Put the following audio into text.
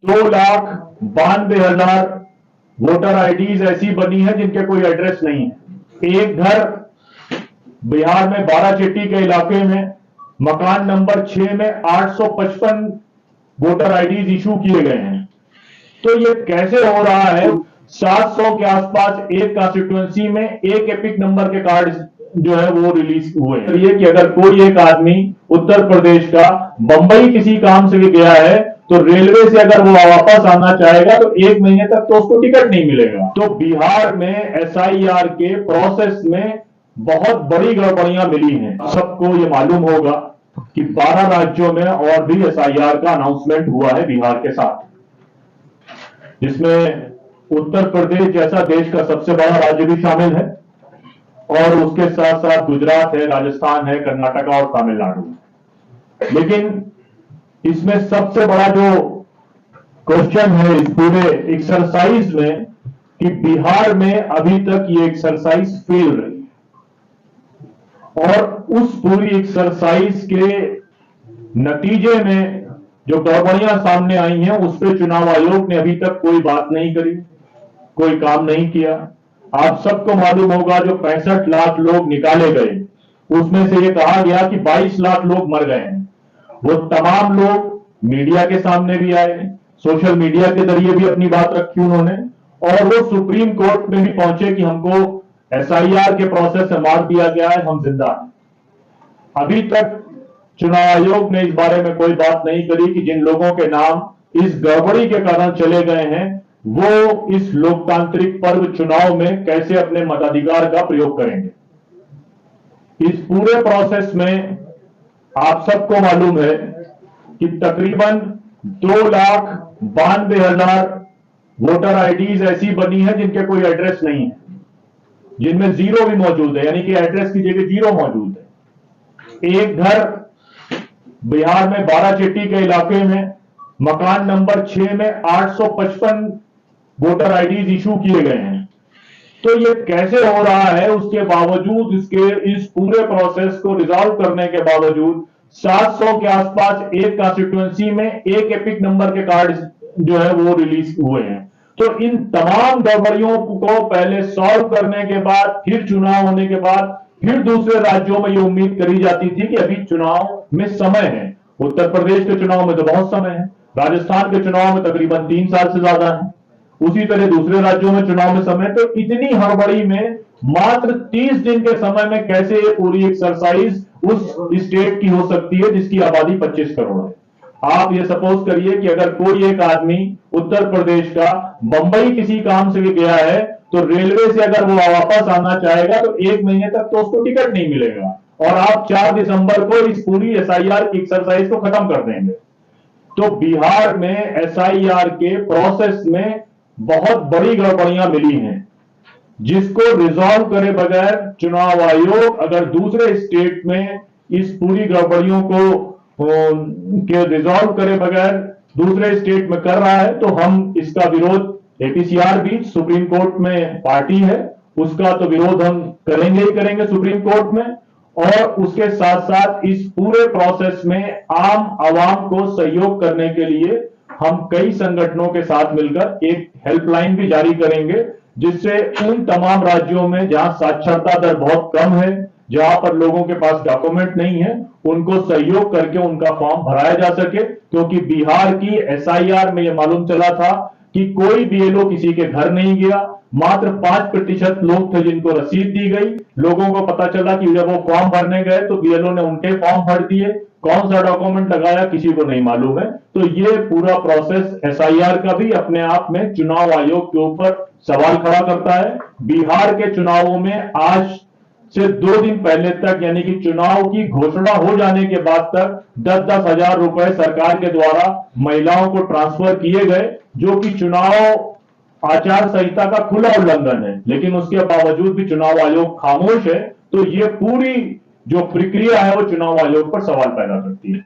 2,92,000 voter IDs ऐसी बनी है जिनके कोई एड्रेस नहीं है। एक घर बिहार में बाराचट्टी के इलाके में मकान नंबर 6 में 855 वोटर आईडीज इशू किए गए हैं। तो ये कैसे हो रहा है? 700 के आसपास एक कॉन्स्टिट्यूएंसी में एक एपिक नंबर के कार्ड जो है वो रिलीज हुए हैं। ये कि अगर कोई एक आदमी उत्तर प्रदेश का बंबई किसी काम से गया है तो रेलवे से अगर वो वापस आना चाहेगा तो 1 महीने तक तो उसको टिकट नहीं मिलेगा। तो बिहार में एसआईआर के प्रोसेस में बहुत बड़ी गड़बड़ियां मिली हैं। सबको ये मालूम होगा कि 12 राज्यों में और भी एसआईआर का अनाउंसमेंट हुआ है बिहार के साथ, जिसमें उत्तर प्रदेश जैसा देश का सबसे बड़ा राज्य भी शामिल है और उसके साथ साथ गुजरात है, राजस्थान है, कर्नाटक और तमिलनाडु है। लेकिन इसमें सबसे बड़ा जो क्वेश्चन है इस पूरे एक्सरसाइज में कि बिहार में अभी तक ये एक्सरसाइज फेल रही और उस पूरी एक्सरसाइज के नतीजे में जो गड़बड़ियां सामने आई हैं उस पर चुनाव आयोग ने अभी तक कोई बात नहीं करी, कोई काम नहीं किया। आप सबको मालूम होगा जो 65 लाख लोग निकाले गए उसमें से ये कहा गया कि 22 लाख लोग मर गए हैं। वो तमाम लोग मीडिया के सामने भी आए, सोशल मीडिया के जरिए भी अपनी बात रखी उन्होंने और वो सुप्रीम कोर्ट में भी पहुंचे कि हमको एसआईआर के प्रोसेस से मार दिया गया है, हम जिंदा हैं। अभी तक चुनाव आयोग ने इस बारे में कोई बात नहीं करी कि जिन लोगों के नाम इस गड़बड़ी के कारण चले गए हैं वो इस लोकतांत्रिक पर्व चुनाव में कैसे अपने मताधिकार का प्रयोग करेंगे। इस पूरे प्रोसेस में आप सबको मालूम है कि तकरीबन 2,92,000 वोटर आईडीज ऐसी बनी है जिनके कोई एड्रेस नहीं है, जिनमें जीरो भी मौजूद है, यानी कि एड्रेस की जगह जीरो मौजूद है। एक घर बिहार में बाराचट्टी के इलाके में मकान नंबर 6 में 855 वोटर आईडीज इशू किए गए हैं। तो ये कैसे हो रहा है? उसके बावजूद इस पूरे प्रोसेस को रिजॉल्व करने के बावजूद 700 के आसपास एक कॉन्स्टिट्यूएंसी में एक एपिक नंबर के कार्ड जो है वो रिलीज हुए हैं। तो इन तमाम गड़बड़ियों को पहले सॉल्व करने के बाद फिर चुनाव होने के बाद फिर दूसरे राज्यों में ये उम्मीद करी जाती थी कि अभी चुनाव में समय है। उत्तर प्रदेश के चुनाव में तो बहुत समय है, राजस्थान के चुनाव में तकरीबन 3 साल से ज्यादा है, उसी तरह दूसरे राज्यों में चुनाव में समय। तो इतनी हड़बड़ी में मात्र 30 दिन के समय में कैसे ये पूरी एक्सरसाइज उस स्टेट की हो सकती है जिसकी आबादी 25 करोड़ है। आप ये सपोज करिए कि अगर कोई एक आदमी उत्तर प्रदेश का बंबई किसी काम से गया है तो रेलवे से अगर वो वापस आना चाहेगा तो 1 महीने तक तो उसको टिकट नहीं मिलेगा और आप 4 दिसंबर को इस पूरी एसआईआर की एक्सरसाइज को खत्म कर देंगे। तो बिहार में एसआईआर के प्रोसेस में बहुत बड़ी गड़बड़ियां मिली हैं, जिसको रिजॉल्व करे बगैर चुनाव आयोग अगर दूसरे स्टेट में इस पूरी गड़बड़ियों को रिजॉल्व करे बगैर दूसरे स्टेट में कर रहा है तो हम इसका विरोध एपीसीआर भी सुप्रीम कोर्ट में पार्टी है, उसका तो विरोध हम करेंगे ही करेंगे सुप्रीम कोर्ट में। और उसके साथ साथ इस पूरे प्रोसेस में आम आवाम को सहयोग करने के लिए हम कई संगठनों के साथ मिलकर एक हेल्पलाइन भी जारी करेंगे, जिससे उन तमाम राज्यों में जहां साक्षरता दर बहुत कम है, जहां पर लोगों के पास डॉक्यूमेंट नहीं है, उनको सहयोग करके उनका फॉर्म भराया जा सके। क्योंकि बिहार की एसआईआर में यह मालूम चला था कि कोई बीएलओ किसी के घर नहीं गया, मात्र 5% लोग थे जिनको रसीद दी गई। लोगों को पता चला कि जब वो फॉर्म भरने गए तो बीएलओ ने उनके फॉर्म भर दिए, कौन सा डॉक्यूमेंट लगाया किसी को नहीं मालूम है। तो ये पूरा प्रोसेस एसआईआर का भी अपने आप में चुनाव आयोग के ऊपर सवाल खड़ा करता है। बिहार के चुनावों में आज से 2 दिन पहले तक, यानी कि चुनाव की घोषणा हो जाने के बाद तक 10-10 हजार रुपए सरकार के द्वारा महिलाओं को ट्रांसफर किए गए, जो कि चुनाव आचार संहिता का खुला उल्लंघन है। लेकिन उसके बावजूद भी चुनाव आयोग खामोश है। तो ये पूरी जो प्रक्रिया है वो चुनाव आयोग पर सवाल पैदा करती है।